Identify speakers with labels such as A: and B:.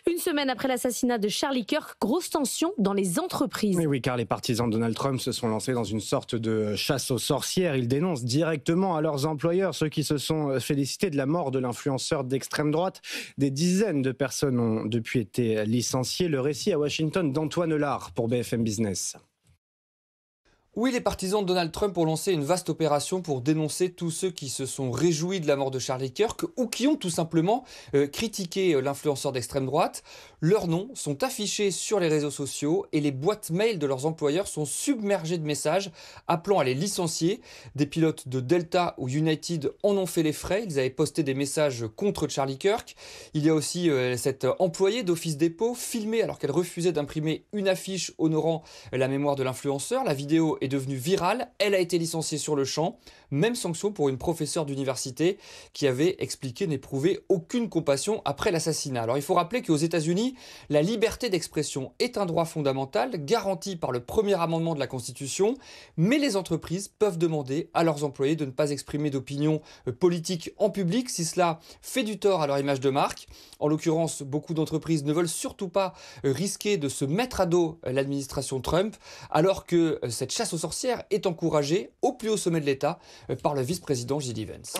A: Une semaine après l'assassinat de Charlie Kirk, grosse tension dans les entreprises.
B: Oui, car les partisans de Donald Trump se sont lancés dans une sorte de chasse aux sorcières. Ils dénoncent directement à leurs employeurs, ceux qui se sont félicités de la mort de l'influenceur d'extrême droite. Des dizaines de personnes ont depuis été licenciées. Le récit à Washington d'Antoine Lard pour BFM Business.
C: Oui, les partisans de Donald Trump ont lancé une vaste opération pour dénoncer tous ceux qui se sont réjouis de la mort de Charlie Kirk ou qui ont tout simplement critiqué l'influenceur d'extrême droite. Leurs noms sont affichés sur les réseaux sociaux et les boîtes mail de leurs employeurs sont submergées de messages appelant à les licencier. Des pilotes de Delta ou United en ont fait les frais. Ils avaient posté des messages contre Charlie Kirk. Il y a aussi cette employée d'Office Depot filmée alors qu'elle refusait d'imprimer une affiche honorant la mémoire de l'influenceur. La vidéo est devenue virale, elle a été licenciée sur le champ. Même sanction pour une professeure d'université qui avait expliqué n'éprouver aucune compassion après l'assassinat. Alors il faut rappeler qu'aux États-Unis, la liberté d'expression est un droit fondamental garanti par le premier amendement de la Constitution, mais les entreprises peuvent demander à leurs employés de ne pas exprimer d'opinion politique en public si cela fait du tort à leur image de marque. En l'occurrence, beaucoup d'entreprises ne veulent surtout pas risquer de se mettre à dos l'administration Trump, alors que cette chasse aux sorcières est encouragée au plus haut sommet de l'État par le vice-président J.D. Vance.